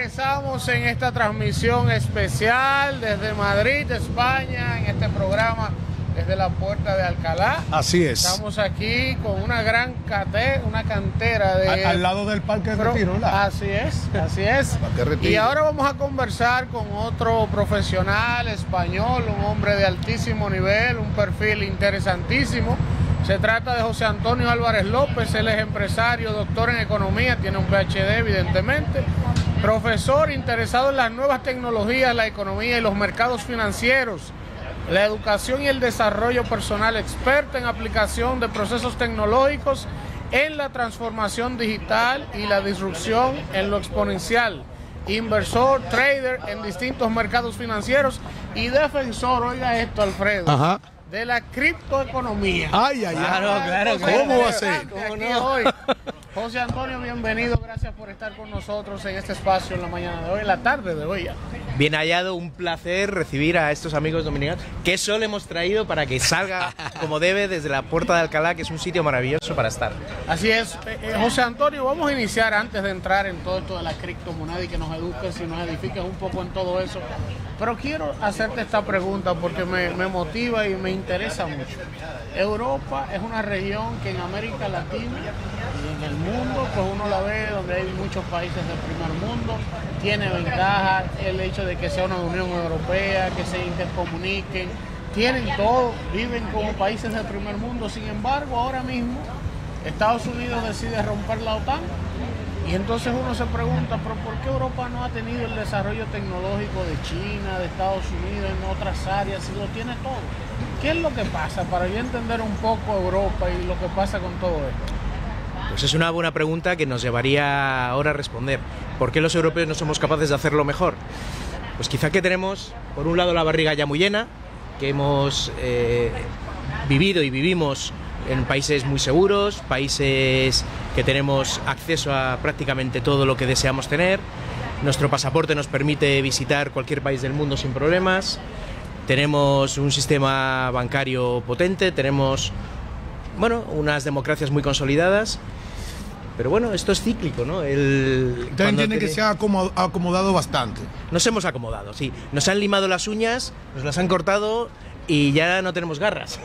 regresamos en esta transmisión especial desde Madrid, España, en este programa desde la Puerta de Alcalá. Así es. Estamos aquí con una gran cantera de... Al lado del Parque Retiro, ¿verdad? Así es. Parque Retiro. Y ahora vamos a conversar con otro profesional español, un hombre de altísimo nivel, un perfil interesantísimo. Se trata de José Antonio Álvarez López. Él es empresario, doctor en economía, tiene un PhD evidentemente, profesor interesado en las nuevas tecnologías, la economía y los mercados financieros, la educación y el desarrollo personal, experto en aplicación de procesos tecnológicos en la transformación digital y la disrupción en lo exponencial, inversor, trader en distintos mercados financieros y defensor, oiga esto, Alfredo, Ajá. de la criptoeconomía. Ay. Claro. ¿Cómo va a ser? ¿Cómo no? Hoy. José Antonio, bienvenido, gracias por estar con nosotros en este espacio en la mañana de hoy, en la tarde de hoy ya. Bien hallado, un placer recibir a estos amigos dominicanos, que solo hemos traído para que salga como debe desde la Puerta de Alcalá, que es un sitio maravilloso para estar. Así es. José Antonio, vamos a iniciar antes de entrar en todo esto de la criptomoneda y que nos eduques y nos edifiques un poco en todo eso. Pero quiero hacerte esta pregunta porque me motiva y me interesa mucho. Europa es una región que en América Latina y en el mundo, pues uno la ve donde hay muchos países del primer mundo, tiene ventaja el hecho de que sea una Unión Europea, que se intercomuniquen, tienen todo, viven como países del primer mundo. Sin embargo, ahora mismo Estados Unidos decide romper la OTAN y entonces uno se pregunta, ¿pero por qué Europa no ha tenido el desarrollo tecnológico de China, de Estados Unidos, en otras áreas, si lo tiene todo? ¿Qué es lo que pasa? Para yo entender un poco Europa y lo que pasa con todo esto. Pues es una buena pregunta que nos llevaría ahora a responder. ¿Por qué los europeos no somos capaces de hacerlo mejor? Pues quizá que tenemos, por un lado, la barriga ya muy llena, que hemos vivido y vivimos en países muy seguros, países que tenemos acceso a prácticamente todo lo que deseamos tener. Nuestro pasaporte nos permite visitar cualquier país del mundo sin problemas. Tenemos un sistema bancario potente, tenemos, unas democracias muy consolidadas. Pero bueno, esto es cíclico, ¿no? Usted entiende que se ha acomodado bastante. Nos hemos acomodado, sí. Nos han limado las uñas, nos las han cortado y ya no tenemos garras.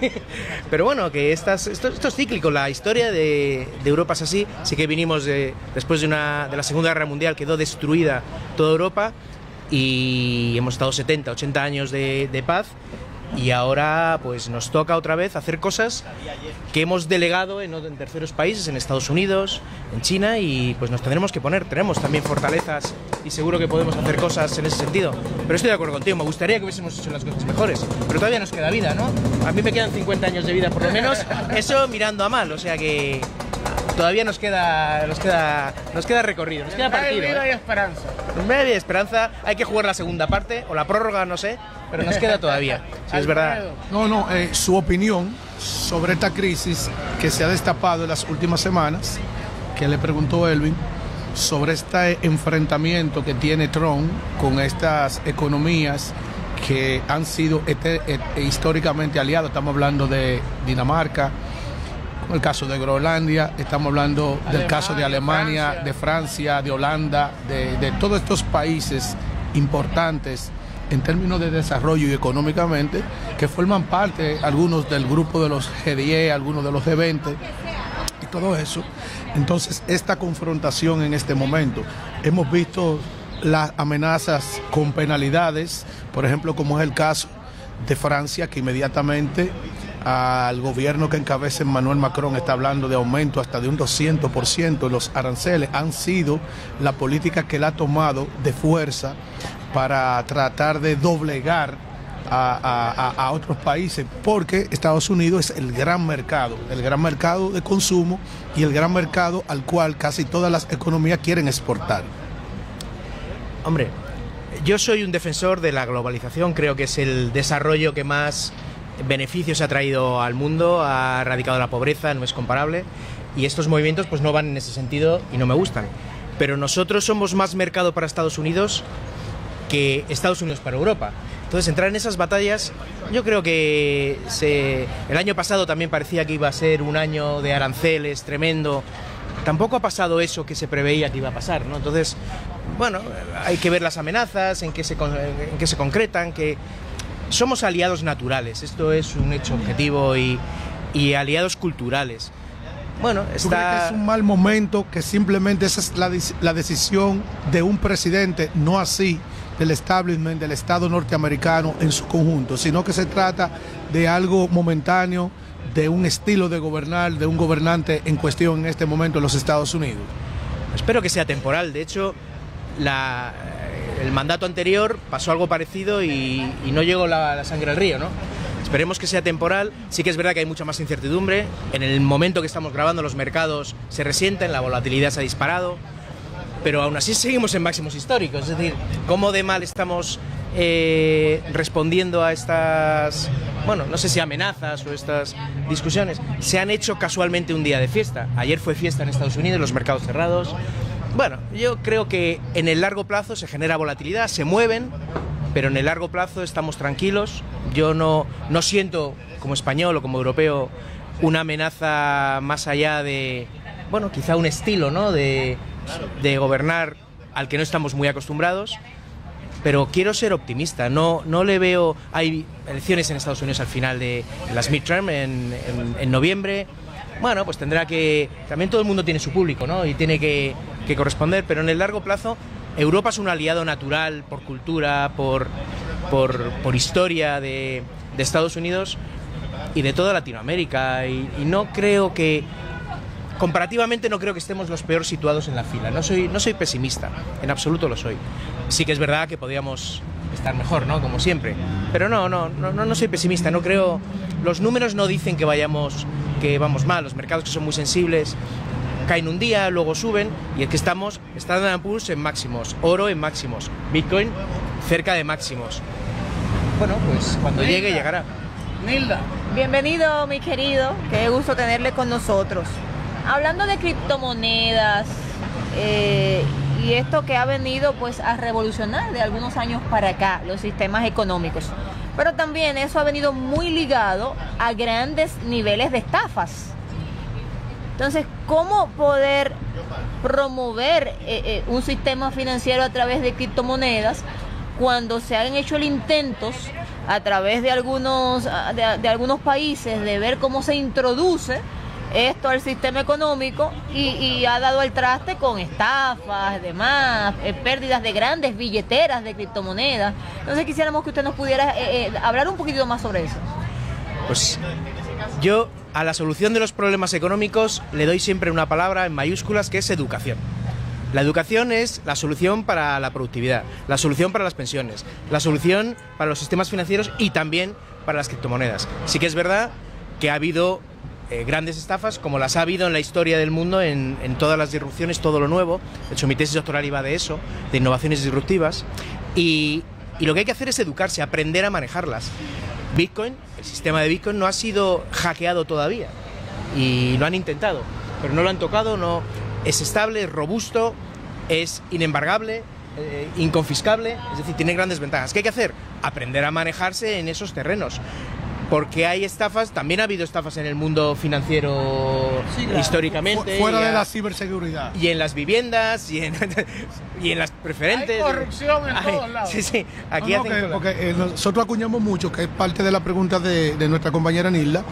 Pero bueno, que esto es cíclico. La historia de Europa es así. Sí que vinimos después de la Segunda Guerra Mundial, quedó destruida toda Europa y hemos estado 70, 80 años de paz. Y ahora pues nos toca otra vez hacer cosas que hemos delegado en terceros países, en Estados Unidos, en China, y pues nos tendremos que poner. Tenemos también fortalezas y seguro que podemos hacer cosas en ese sentido. Pero estoy de acuerdo contigo, me gustaría que hubiésemos hecho las cosas mejores, pero todavía nos queda vida, ¿no? A mí me quedan 50 años de vida por lo menos, eso mirando a mal, o sea que todavía nos queda recorrido, nos queda partido. Hay vida y esperanza. Hay esperanza, hay que jugar la segunda parte, o la prórroga, no sé, pero nos queda todavía, sí, es verdad. Su opinión sobre esta crisis que se ha destapado en las últimas semanas, que le preguntó Elvin, sobre este enfrentamiento que tiene Trump con estas economías que han sido históricamente aliadas. Estamos hablando de Dinamarca, el caso de Groenlandia, estamos hablando del caso de Alemania, de Francia, de Holanda, de todos estos países importantes en términos de desarrollo y económicamente, que forman parte, algunos del grupo de los G10, algunos de los G20 y todo eso. Entonces, esta confrontación en este momento, hemos visto las amenazas con penalidades, por ejemplo, como es el caso de Francia, que inmediatamente al gobierno que encabeza Emmanuel Macron está hablando de aumento hasta de un 200% en los aranceles. Han sido la política que él ha tomado de fuerza para tratar de doblegar a otros países, porque Estados Unidos es el gran mercado de consumo y el gran mercado al cual casi todas las economías quieren exportar. Hombre, yo soy un defensor de la globalización, creo que es el desarrollo que más beneficios ha traído al mundo, ha erradicado la pobreza, no es comparable, y estos movimientos pues no van en ese sentido y no me gustan. Pero nosotros somos más mercado para Estados Unidos que Estados Unidos para Europa. Entonces, entrar en esas batallas, yo creo que el año pasado también parecía que iba a ser un año de aranceles tremendo, tampoco ha pasado eso que se preveía que iba a pasar, ¿no? Entonces, bueno, hay que ver las amenazas, en qué se concretan, que somos aliados naturales, esto es un hecho objetivo y aliados culturales. Bueno, ¿Tú crees que es un mal momento, que simplemente esa es la decisión de un presidente, no así del establishment del Estado norteamericano en su conjunto, sino que se trata de algo momentáneo, de un estilo de gobernar, de un gobernante en cuestión en este momento en los Estados Unidos? Espero que sea temporal. De hecho, el mandato anterior pasó algo parecido y no llegó la sangre al río, ¿no? Esperemos que sea temporal. Sí que es verdad que hay mucha más incertidumbre. En el momento que estamos grabando, los mercados se resienten, la volatilidad se ha disparado, pero aún así seguimos en máximos históricos. Es decir, cómo de mal estamos respondiendo a estas, bueno, no sé si amenazas o estas discusiones. Se han hecho casualmente un día de fiesta. Ayer fue fiesta en Estados Unidos, los mercados cerrados. Bueno, yo creo que en el largo plazo se genera volatilidad, se mueven, pero en el largo plazo estamos tranquilos. Yo no siento, como español o como europeo, una amenaza más allá de, bueno, quizá un estilo, ¿no?, de gobernar al que no estamos muy acostumbrados. Pero quiero ser optimista, no le veo... Hay elecciones en Estados Unidos al final de las midterm en noviembre. Bueno, pues tendrá que... También todo el mundo tiene su público, ¿no? Y tiene que corresponder, pero en el largo plazo Europa es un aliado natural por cultura, por historia de Estados Unidos y de toda Latinoamérica. Y no creo que... Comparativamente no creo que estemos los peor situados en la fila. No soy pesimista, en absoluto lo soy. Sí que es verdad que podríamos estar mejor, ¿no?, como siempre. Pero no soy pesimista, no creo... Los números no dicen que vamos mal. Los mercados, que son muy sensibles, caen un día, luego suben, y es que estamos Standard & Poor's en máximos, oro en máximos, Bitcoin cerca de máximos. Bueno, pues cuando llegue, llegará. Nilda. Bienvenido, mi querido, qué gusto tenerle con nosotros. Hablando de criptomonedas y esto que ha venido pues a revolucionar de algunos años para acá los sistemas económicos, pero también eso ha venido muy ligado a grandes niveles de estafas. Entonces, ¿cómo poder promover un sistema financiero a través de criptomonedas cuando se han hecho intentos a través de algunos países de ver cómo se introduce esto al sistema económico y ha dado el traste con estafas, demás, pérdidas de grandes billeteras de criptomonedas? Entonces quisiéramos que usted nos pudiera hablar un poquito más sobre eso. Pues yo a la solución de los problemas económicos le doy siempre una palabra en mayúsculas, que es educación. La educación es la solución para la productividad, la solución para las pensiones, la solución para los sistemas financieros y también para las criptomonedas. Sí que es verdad que ha habido grandes estafas, como las ha habido en la historia del mundo, en todas las disrupciones, todo lo nuevo. De hecho, mi tesis doctoral iba de eso, de innovaciones disruptivas, y lo que hay que hacer es educarse, aprender a manejarlas. Bitcoin, el sistema de Bitcoin, no ha sido hackeado todavía, y lo han intentado, pero no lo han tocado. No es estable, es robusto, es inembargable, inconfiscable, es decir, tiene grandes ventajas. ¿Qué hay que hacer? Aprender a manejarse en esos terrenos. Porque hay estafas, también ha habido estafas en el mundo financiero, sí, claro, históricamente. Fuera de la ciberseguridad. Y en las viviendas, y en las preferentes. Hay corrupción en todos lados. Sí, aquí porque nosotros acuñamos mucho, que es parte de la pregunta de nuestra compañera Nilda,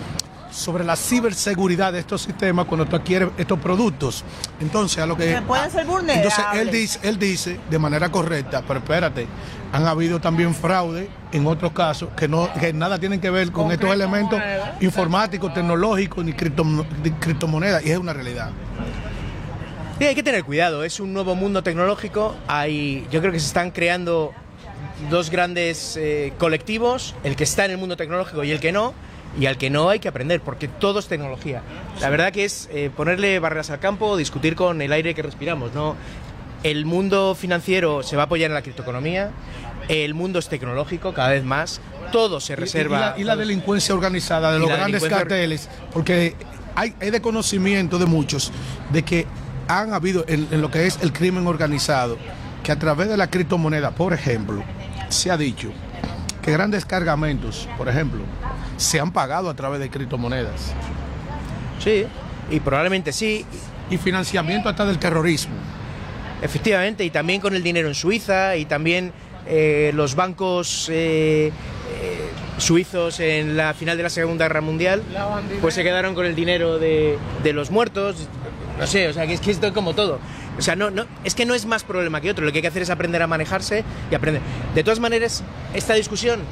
sobre la ciberseguridad de estos sistemas cuando tú adquieres estos productos. Entonces, a lo que... pueden ser vulnerables. Entonces, él dice de manera correcta, pero espérate, han habido también fraude en otros casos que nada tienen que ver con estos elementos informáticos, tecnológicos, ni criptomonedas, y es una realidad. Sí, hay que tener cuidado, es un nuevo mundo tecnológico. Yo creo que se están creando dos grandes colectivos, el que está en el mundo tecnológico y el que no. Y al que no hay que aprender, porque todo es tecnología. La verdad que es ponerle barreras al campo, discutir con el aire que respiramos, ¿no? El mundo financiero se va a apoyar en la criptoeconomía, el mundo es tecnológico cada vez más, todo se reserva... Y la delincuencia organizada de los grandes carteles, porque hay de conocimiento de muchos de que han habido en lo que es el crimen organizado, que a través de la criptomoneda, por ejemplo, se ha dicho que grandes cargamentos, por ejemplo, se han pagado a través de criptomonedas. Sí, y probablemente sí. y financiamiento hasta del terrorismo. Efectivamente, y también con el dinero en Suiza, y también los bancos suizos en la final de la Segunda Guerra Mundial, pues se quedaron con el dinero de los muertos. No sé, o sea, que es que esto es como todo. O sea, es que no es más problema que otro. Lo que hay que hacer es aprender a manejarse y aprender. De todas maneras, esta discusión,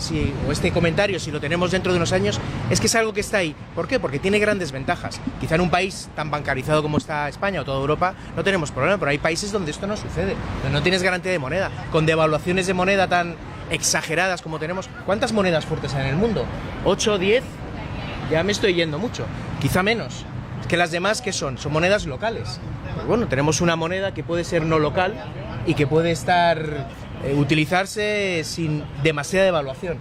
o este comentario, si lo tenemos dentro de unos años, es que es algo que está ahí. ¿Por qué? Porque tiene grandes ventajas. Quizá en un país tan bancarizado como está España o toda Europa no tenemos problema, pero hay países donde esto no sucede, donde no tienes garantía de moneda, con devaluaciones de moneda tan exageradas como tenemos. ¿Cuántas monedas fuertes hay en el mundo? ¿8, 10? Ya me estoy yendo mucho. Quizá menos. Que las demás, ¿qué son? Son monedas locales. Pues bueno, tenemos una moneda que puede ser no local y que puede utilizarse sin demasiada devaluación.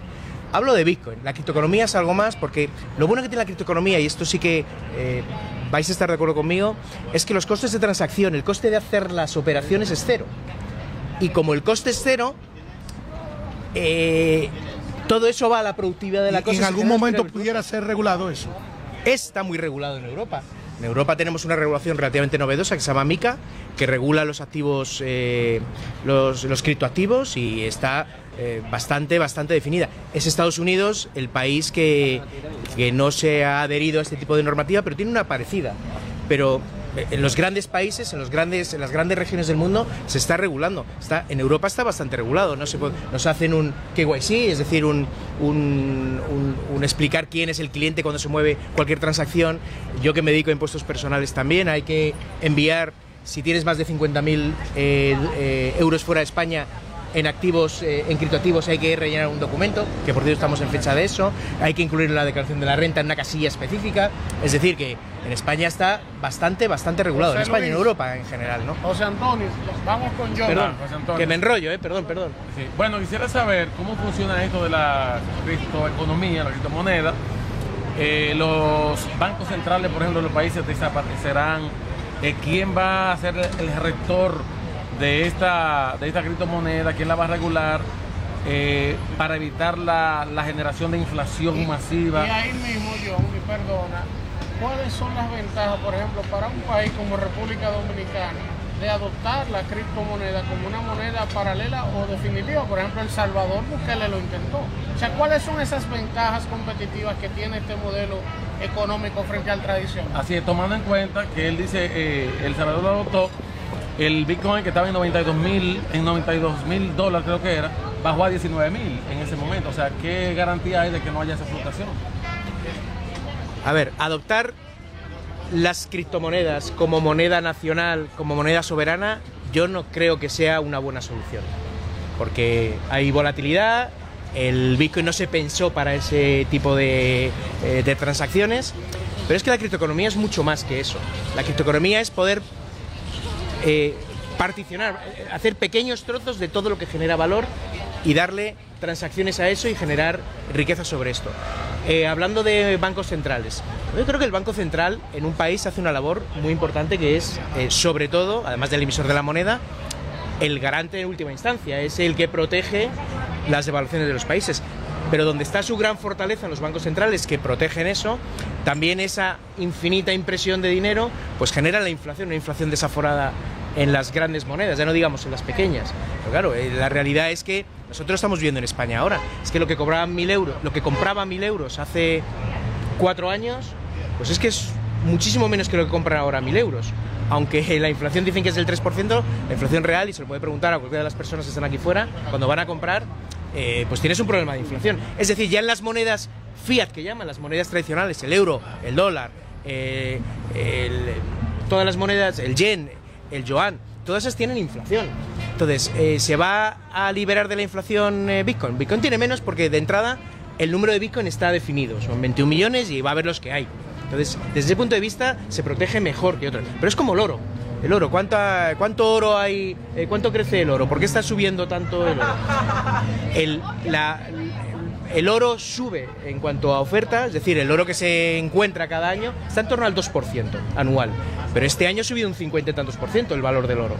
Hablo de Bitcoin. La criptoeconomía es algo más, porque lo bueno que tiene la criptoeconomía, y esto sí que vais a estar de acuerdo conmigo, es que los costes de transacción, el coste de hacer las operaciones es cero. Y como el coste es cero, todo eso va a la productividad de la cosa. ¿En algún momento pudiera ser regulado eso? Está muy regulado en Europa. En Europa tenemos una regulación relativamente novedosa que se llama MiCA, que regula los activos, los criptoactivos, y está bastante definida. Es Estados Unidos el país que no se ha adherido a este tipo de normativa, pero tiene una parecida. Pero en los grandes países, en las grandes regiones del mundo, se está regulando. En Europa está bastante regulado. Nos hacen un KYC, es decir, un explicar quién es el cliente cuando se mueve cualquier transacción. Yo, que me dedico a impuestos personales también, hay que enviar, si tienes más de 50.000 euros fuera de España, en activos, en criptoactivos, hay que rellenar un documento, que por cierto estamos en fecha de eso. Hay que incluir la declaración de la renta en una casilla específica. Es decir, que en España está bastante regulado. En España y en Europa en general, ¿no? José Antonio, vamos con John. Perdón, José Antonio. que me enrollo, perdón. Sí. Bueno, quisiera saber cómo funciona esto de la criptoeconomía, la criptomoneda. Los bancos centrales, por ejemplo, de los países desaparecerán. ¿Quién va a ser el rector de esta criptomoneda? ¿Quién la va a regular para evitar la generación de inflación masiva? Y ahí mismo, John, y perdona, ¿cuáles son las ventajas, por ejemplo, para un país como República Dominicana de adoptar la criptomoneda como una moneda paralela o definitiva? Por ejemplo, El Salvador, Bukele lo intentó. O sea, ¿cuáles son esas ventajas competitivas que tiene este modelo económico frente al tradicional? Así es, tomando en cuenta que él dice, El Salvador lo adoptó, el Bitcoin, que estaba en $92,000 creo que era, bajó a 19,000 en ese momento. O sea, ¿qué garantía hay de que no haya esa fluctuación? A ver, adoptar las criptomonedas como moneda nacional, como moneda soberana, yo no creo que sea una buena solución. Porque hay volatilidad, el Bitcoin no se pensó para ese tipo de transacciones, pero es que la criptoeconomía es mucho más que eso. La criptoeconomía es poder particionar, hacer pequeños trozos de todo lo que genera valor y darle transacciones a eso y generar riqueza sobre esto. Hablando de bancos centrales, yo creo que el Banco Central en un país hace una labor muy importante, que es, sobre todo, además del emisor de la moneda, el garante en última instancia, es el que protege las devaluaciones de los países. Pero donde está su gran fortaleza en los bancos centrales, que protegen eso, también esa infinita impresión de dinero pues genera la inflación, una inflación desaforada en las grandes monedas, ya no digamos en las pequeñas. Pero claro, la realidad es que nosotros estamos viendo en España ahora, es que lo que compraba 1.000 euros hace 4 años, pues es que es muchísimo menos que lo que compran ahora 1.000 euros. Aunque la inflación dicen que es del 3%, la inflación real, y se lo puede preguntar a cualquiera de las personas que están aquí fuera, cuando van a comprar, pues tienes un problema de inflación. Es decir, ya en las monedas fiat, que llaman las monedas tradicionales, el euro, el dólar, todas las monedas, el yen, el yuan, todas esas tienen inflación. Entonces, ¿se va a liberar de la inflación Bitcoin? Bitcoin tiene menos porque de entrada el número de Bitcoin está definido, son 21 millones y va a ver los que hay. Entonces, desde ese punto de vista se protege mejor que otros. Pero es como el oro. El oro, ¿cuánto oro hay? ¿Cuánto crece el oro? ¿Por qué está subiendo tanto el oro? El oro sube en cuanto a oferta, es decir, el oro que se encuentra cada año está en torno al 2% anual. Pero este año ha subido un 50 y tantos por ciento el valor del oro.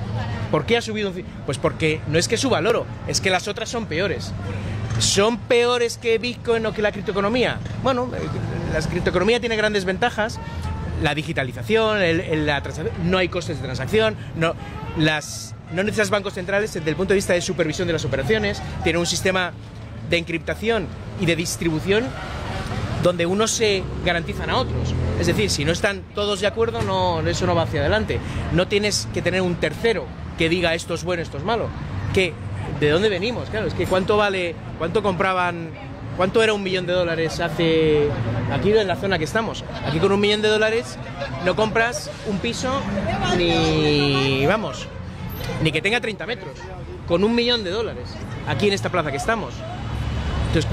¿Por qué ha subido Pues porque no es que suba el oro, es que las otras son peores. ¿Son peores que Bitcoin o que la criptoeconomía? Bueno, la criptoeconomía tiene grandes ventajas. la digitalización, la transacción, no hay costes de transacción, no necesitas bancos centrales desde el punto de vista de supervisión de las operaciones, tiene un sistema de encriptación y de distribución donde unos se garantizan a otros. Es decir, si no están todos de acuerdo, eso no va hacia adelante. No tienes que tener un tercero que diga esto es bueno, esto es malo. ¿De dónde venimos? Claro, es que cuánto era $1 millón hace aquí en la zona que estamos. Aquí con $1 millón no compras un piso ni que tenga 30 metros. Con $1 millón aquí en esta plaza que estamos. Entonces,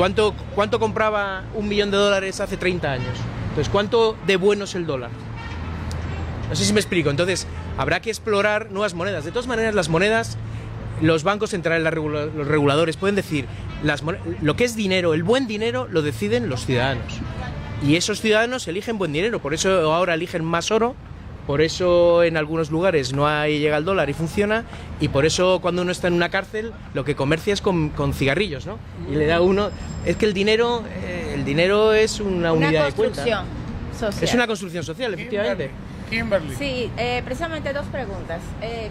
¿cuánto compraba $1 millón hace 30 años? Entonces, ¿cuánto de bueno es el dólar? No sé si me explico. Entonces, habrá que explorar nuevas monedas. De todas maneras, las monedas, los bancos centrales, los reguladores pueden decir, lo que es dinero, el buen dinero, lo deciden los ciudadanos. Y esos ciudadanos eligen buen dinero. Por eso ahora eligen más oro. Por eso en algunos lugares llega el dólar y funciona, y por eso cuando uno está en una cárcel lo que comercia es con cigarrillos, ¿no? Y le da uno... Es que el dinero es una unidad de cuenta. Social. Es una construcción social, efectivamente. Kimberly. Sí, precisamente 2 preguntas.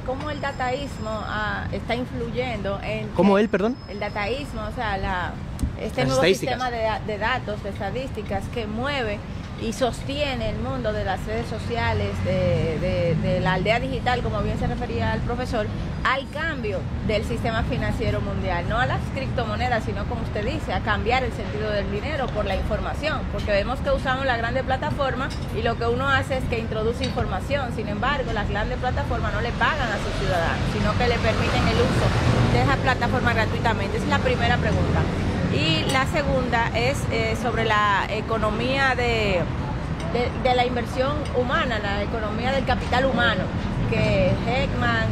¿Cómo el dataísmo está influyendo en... ¿Cómo él, perdón? El dataísmo, o sea, este Las nuevo estadísticas. sistema de datos, de estadísticas que mueve y sostiene el mundo de las redes sociales, de la aldea digital, como bien se refería el profesor, al cambio del sistema financiero mundial, no a las criptomonedas, sino, como usted dice, a cambiar el sentido del dinero por la información, porque vemos que usamos las grandes plataformas y lo que uno hace es que introduce información. Sin embargo, las grandes plataformas no le pagan a sus ciudadanos, sino que le permiten el uso de esas plataformas gratuitamente. Esa es la primera pregunta. Y la segunda es sobre la economía de la inversión humana, la economía del capital humano, que Heckman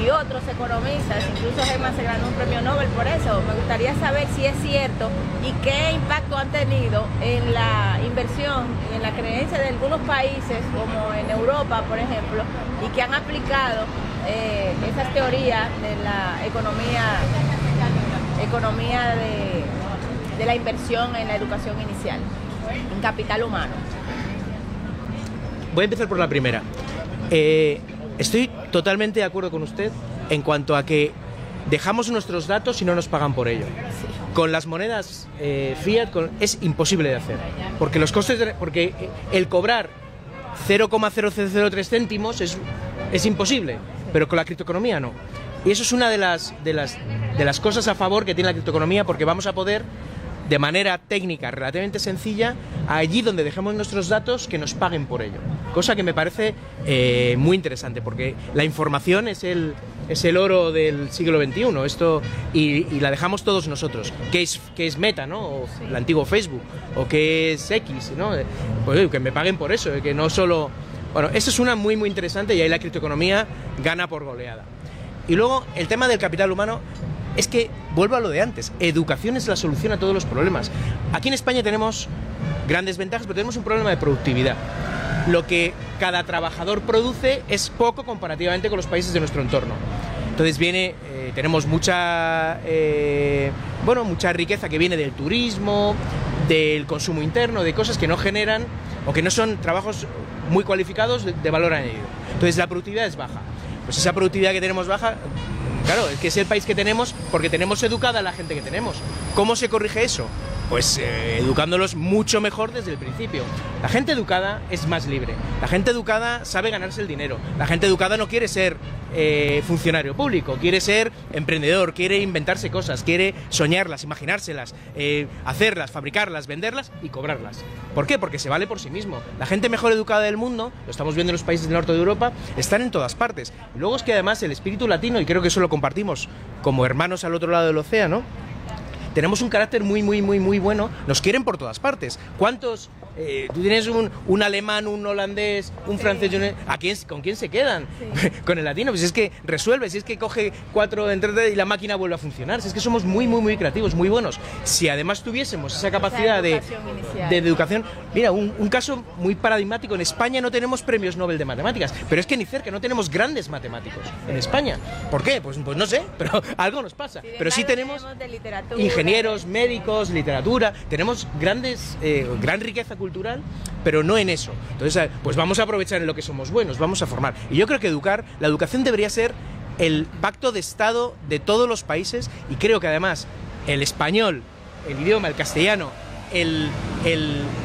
y otros economistas, incluso Heckman se ganó un premio Nobel por eso. Me gustaría saber si es cierto y qué impacto han tenido en la inversión y en la creencia de algunos países, como en Europa, por ejemplo, y que han aplicado esas teorías de la economía de la inversión en la educación inicial, en capital humano. Voy a empezar por la primera. Estoy totalmente de acuerdo con usted en cuanto a que dejamos nuestros datos y no nos pagan por ello. Con las monedas fiat es imposible de hacer, porque los costes porque el cobrar 0,0003 céntimos es imposible, pero con la criptoeconomía no. Y eso es una de las cosas a favor que tiene la criptoeconomía, porque vamos a poder, de manera técnica relativamente sencilla, allí donde dejemos nuestros datos, que nos paguen por ello. Cosa que me parece muy interesante, porque la información es el oro del siglo XXI, y la dejamos todos nosotros. ¿Qué es Meta, ¿no? O sí, el antiguo Facebook, o qué es X, ¿no? Pues que me paguen por eso, que no solo... Bueno, eso es una muy, muy interesante, y ahí la criptoeconomía gana por goleada. Y luego, el tema del capital humano, es que, vuelvo a lo de antes, educación es la solución a todos los problemas. Aquí en España tenemos grandes ventajas, pero tenemos un problema de productividad. Lo que cada trabajador produce es poco comparativamente con los países de nuestro entorno. Entonces tenemos mucha riqueza que viene del turismo, del consumo interno, de cosas que no generan o que no son trabajos muy cualificados de valor añadido. Entonces la productividad es baja. Pues esa productividad que tenemos baja, claro, es que es el país que tenemos porque tenemos educada a la gente que tenemos. ¿Cómo se corrige eso? Pues educándolos mucho mejor desde el principio. La gente educada es más libre. La gente educada sabe ganarse el dinero. La gente educada no quiere ser funcionario público, quiere ser emprendedor, quiere inventarse cosas, quiere soñarlas, imaginárselas, hacerlas, fabricarlas, venderlas y cobrarlas. ¿Por qué? Porque se vale por sí mismo. La gente mejor educada del mundo, lo estamos viendo en los países del norte de Europa, están en todas partes. Y luego es que además el espíritu latino, y creo que eso lo compartimos como hermanos al otro lado del océano, tenemos un carácter muy, muy, muy, muy bueno. Nos quieren por todas partes. ¿Cuántos? Tú tienes un alemán, un holandés, un francés. ¿Con quién se quedan? Sí. Con el latino. Pues es que resuelve, si es que coge 4 y la máquina vuelve a funcionar. Si es que somos muy, muy, muy creativos, muy buenos. Si además tuviésemos esa capacidad de educación. Mira, un caso muy paradigmático. En España no tenemos premios Nobel de matemáticas, pero es que ni cerca no tenemos grandes matemáticos en España. ¿Por qué? Pues no sé, pero algo nos pasa. Pero sí tenemos ingenieros, médicos, literatura. Tenemos gran riqueza cultural cultural, pero no en eso. Entonces, pues vamos a aprovechar en lo que somos buenos, vamos a formar. Y yo creo que la educación debería ser el pacto de Estado de todos los países, y creo que además el español, el idioma, el castellano,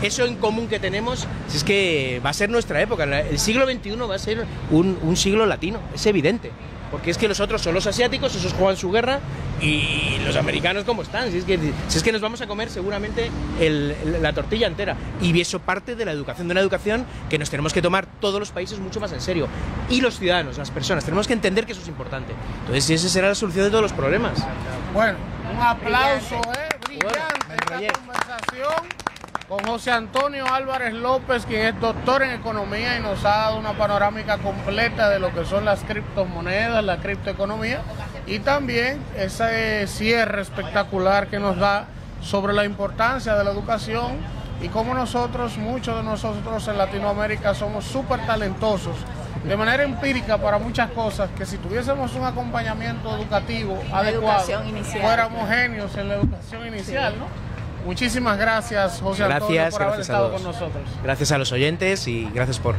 eso en común que tenemos, es que va a ser nuestra época. El siglo XXI va a ser un siglo latino, es evidente. Porque es que los otros son los asiáticos, esos juegan su guerra, y los americanos ¿cómo están? Si es que nos vamos a comer seguramente la tortilla entera. Y eso parte de la educación, de una educación que nos tenemos que tomar todos los países mucho más en serio. Y los ciudadanos, las personas, tenemos que entender que eso es importante. Entonces esa será la solución de todos los problemas. Bueno, un aplauso, brillante esta conversación con José Antonio Álvarez López, quien es doctor en economía y nos ha dado una panorámica completa de lo que son las criptomonedas, la criptoeconomía, y también ese cierre espectacular que nos da sobre la importancia de la educación y cómo muchos de nosotros en Latinoamérica somos súper talentosos de manera empírica para muchas cosas, que si tuviésemos un acompañamiento educativo adecuado, fuéramos genios en la educación inicial, sí, ¿no? Muchísimas gracias, José Antonio, por haber estado con nosotros. Gracias a los oyentes y gracias por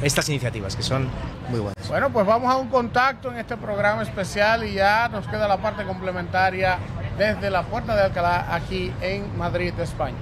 estas iniciativas, que son muy buenas. Bueno, pues vamos a un contacto en este programa especial y ya nos queda la parte complementaria desde la Puerta de Alcalá, aquí en Madrid, España.